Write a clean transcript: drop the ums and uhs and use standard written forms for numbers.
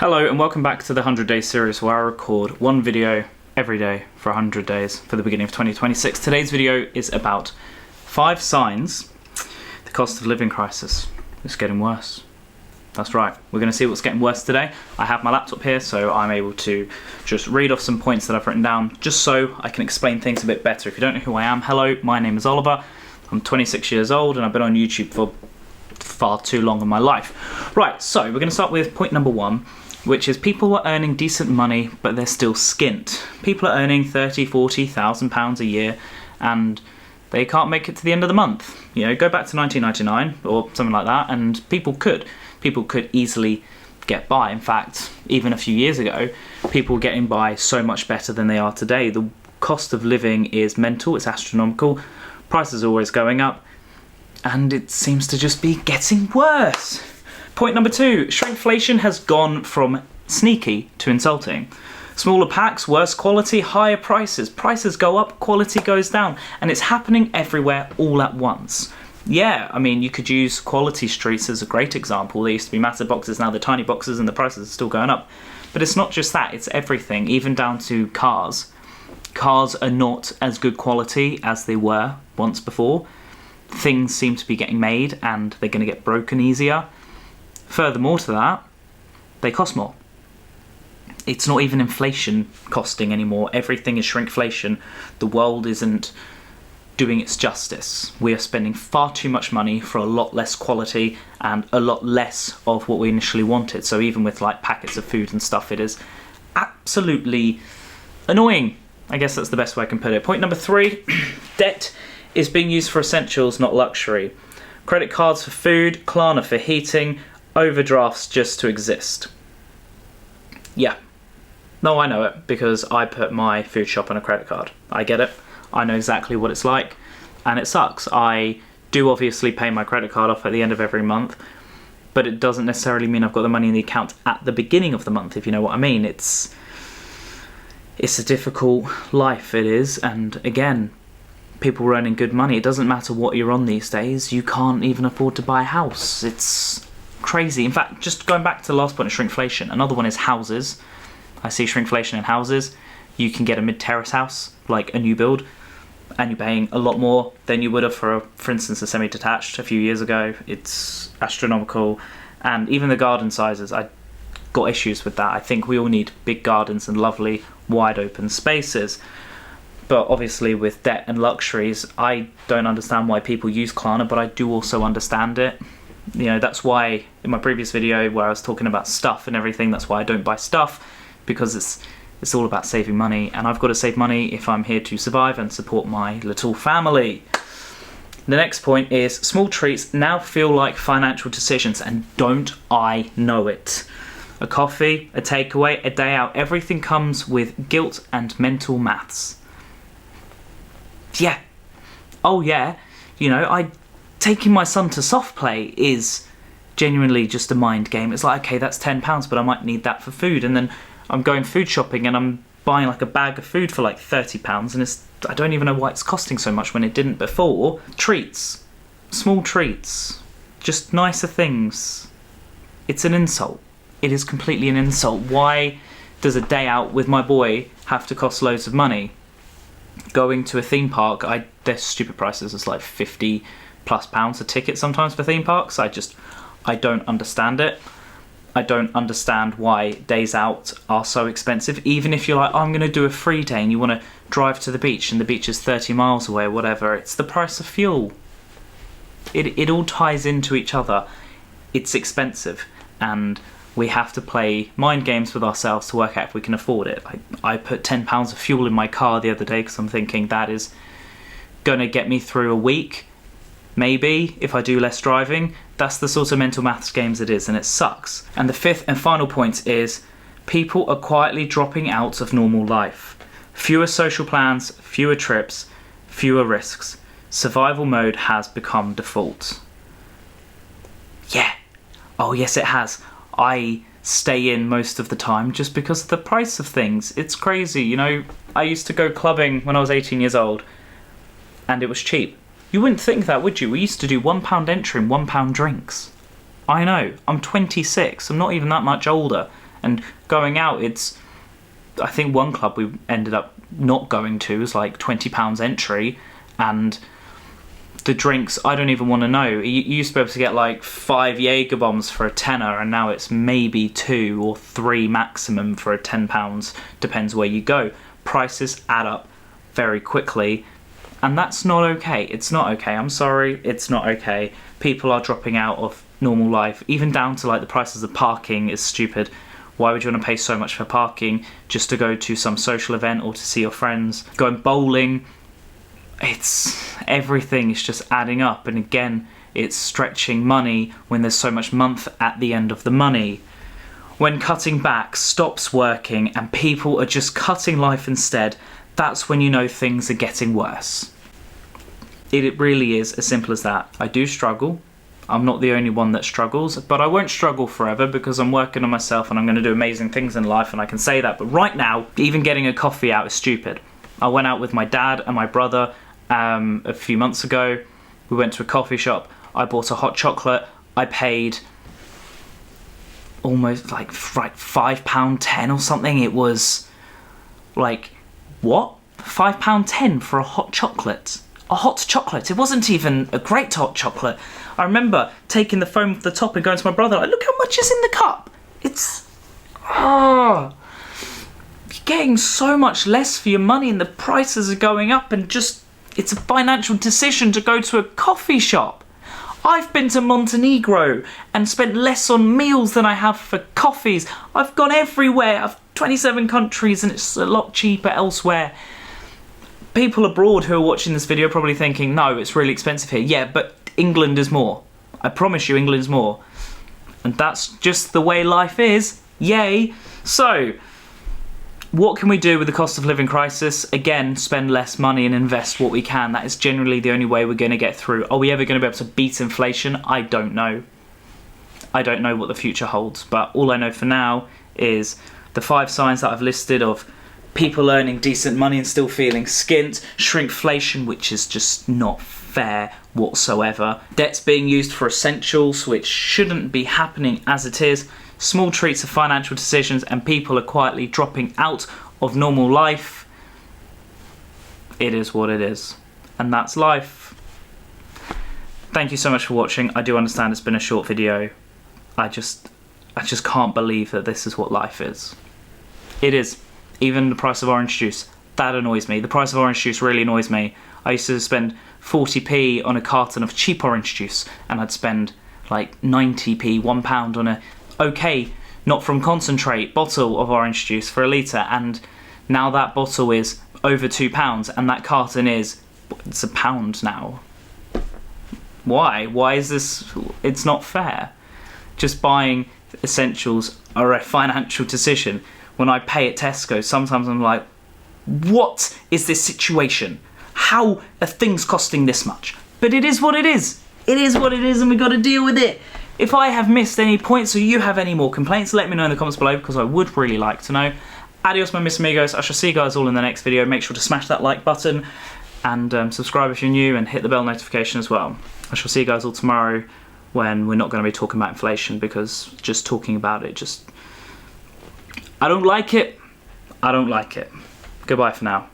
Hello and welcome back to the 100 Day series where I record one video every day for 100 days for the beginning of 2026. Today's video is about 5 signs the cost of living crisis is getting worse. That's right, we're going to see what's getting worse today. I have my laptop here so I'm able to just read off some points that I've written down just so I can explain things a bit better. If you don't know who I am, hello, my name is Oliver. I'm 26 years old and I've been on YouTube for far too long in my life. Right, so we're going to start with point number 1, which is people are earning decent money but they're still skint. People are earning £30,000-40,000 a year and they can't make it to the end of the month. You know, go back to 1999 or something like that and people could easily get by. In fact, even a few years ago, people were getting by so much better than they are today. The cost of living is mental, it's astronomical, prices are always going up, and it seems to just be getting worse. Point number 2, shrinkflation has gone from sneaky to insulting. Smaller packs, worse quality, higher prices. Prices go up, quality goes down, and it's happening everywhere all at once. Yeah, I mean, you could use Quality Streets as a great example. They used to be massive boxes, now they're tiny boxes and the prices are still going up. But it's not just that, it's everything, even down to cars. Cars are not as good quality as they were once before. Things seem to be getting made and they're going to get broken easier. Furthermore to that, they cost more. It's not even inflation costing anymore. Everything is shrinkflation. The world isn't doing its justice. We are spending far too much money for a lot less quality and a lot less of what we initially wanted. So even with like packets of food and stuff, it is absolutely annoying. I guess that's the best way I can put it. Point number 3, debt is being used for essentials, not luxury. Credit cards for food, Klarna for heating, overdrafts just to exist. Yeah. No, I know it because I put my food shop on a credit card. I get it. I know exactly what it's like and it sucks. I do obviously pay my credit card off at the end of every month, but it doesn't necessarily mean I've got the money in the account at the beginning of the month, if you know what I mean. It's a difficult life, it is, and again, people are earning good money. It doesn't matter what you're on these days, you can't even afford to buy a house. It's crazy. In fact, just going back to the last point of shrinkflation, another one is houses. I see shrinkflation in houses. You can get a mid-terrace house, like a new build, and you're paying a lot more than you would have for instance, a semi-detached a few years ago. It's astronomical. And even the garden sizes, I got issues with that. I think we all need big gardens and lovely, wide open spaces. But obviously with debt and luxuries, I don't understand why people use Klarna, but I do also understand it. You know, that's why in my previous video where I was talking about stuff and everything, that's why I don't buy stuff, because it's all about saving money, and I've got to save money if I'm here to survive and support my little family. The next point is small treats now feel like financial decisions, and don't I know it. A coffee, a takeaway, a day out, everything comes with guilt and mental maths. Yeah. Oh yeah. You know, taking my son to soft play is genuinely just a mind game. It's like, okay, that's £10, but I might need that for food, and then I'm going food shopping and I'm buying like a bag of food for like £30 and I don't even know why it's costing so much when it didn't before. Treats. Small treats. Just nicer things. It's an insult. It is completely an insult. Why does a day out with my boy have to cost loads of money? Going to a theme park, they're stupid prices. It's like £50+ a ticket sometimes for theme parks. I don't understand it. I don't understand why days out are so expensive. Even if you're like, oh, I'm going to do a free day and you want to drive to the beach and the beach is 30 miles away or whatever, it's the price of fuel. It all ties into each other. It's expensive and we have to play mind games with ourselves to work out if we can afford it. I put £10 of fuel in my car the other day because I'm thinking that is going to get me through a week. Maybe, if I do less driving. That's the sort of mental maths games it is, and it sucks. And the 5th and final point is people are quietly dropping out of normal life. Fewer social plans, fewer trips, fewer risks. Survival mode has become default. Yeah. Oh yes, it has. I stay in most of the time just because of the price of things. It's crazy, you know. I used to go clubbing when I was 18 years old, and it was cheap. You wouldn't think that, would you? We used to do £1 entry and £1 drinks. I know, I'm 26, I'm not even that much older, And going out, I think one club we ended up not going to was like £20 entry, and the drinks, I don't even want to know. You used to be able to get like 5 Jaeger bombs for a tenner, and now it's maybe 2 or 3 maximum for a £10, depends where you go. Prices add up very quickly, and that's not okay. It's not okay. I'm sorry, it's not okay. People are dropping out of normal life, even down to like the prices of parking is stupid. Why would you want to pay so much for parking just to go to some social event or to see your friends? Going bowling, everything is just adding up, and again, it's stretching money when there's so much month at the end of the money. When cutting back stops working and people are just cutting life instead, that's when you know things are getting worse. It really is as simple as that. I do struggle. I'm not the only one that struggles, but I won't struggle forever because I'm working on myself and I'm going to do amazing things in life, and I can say that. But right now, even getting a coffee out is stupid. I went out with my dad and my brother a few months ago. We went to a coffee shop. I bought a hot chocolate. I paid almost like £5.10 or something. It was like, what? £5.10 for a hot chocolate? A hot chocolate. It wasn't even a great hot chocolate. I remember taking the foam off the top and going to my brother, like, look how much is in the cup. You're getting so much less for your money, and the prices are going up, and it's a financial decision to go to a coffee shop. I've been to Montenegro and spent less on meals than I have for coffees. I've gone everywhere. I've 27 countries, and it's a lot cheaper elsewhere. People abroad who are watching this video are probably thinking, no, it's really expensive here. Yeah, but England is more. I promise you, England's more. And that's just the way life is. Yay. So, what can we do with the cost of living crisis? Again, spend less money and invest what we can. That is generally the only way we're going to get through. Are we ever going to be able to beat inflation? I don't know. I don't know what the future holds. But all I know for now is the 5 signs that I've listed of people earning decent money and still feeling skint, shrinkflation, which is just not fair whatsoever, debts being used for essentials, which shouldn't be happening as it is, small treats of financial decisions, and people are quietly dropping out of normal life. It is what it is, and that's life. Thank you so much for watching. I do understand it's been a short video. I just can't believe that this is what life is. It is. Even the price of orange juice, that annoys me. The price of orange juice really annoys me. I used to spend 40p on a carton of cheap orange juice, and I'd spend like 90p, £1 on a not from concentrate bottle of orange juice for a litre, and now that bottle is over £2 and that carton it's £1 now. Why is this? It's not fair. Just buying essentials are a financial decision. When I pay at Tesco, sometimes I'm like, what is this situation? How are things costing this much? But it is what it is. It is what it is, and we've got to deal with it. If I have missed any points or you have any more complaints, let me know in the comments below, because I would really like to know. Adios, my mis amigos. I shall see you guys all in the next video. Make sure to smash that like button and subscribe if you're new, and hit the bell notification as well. I shall see you guys all tomorrow, when we're not going to be talking about inflation, because just talking about it, I don't like it. I don't like it. Goodbye for now.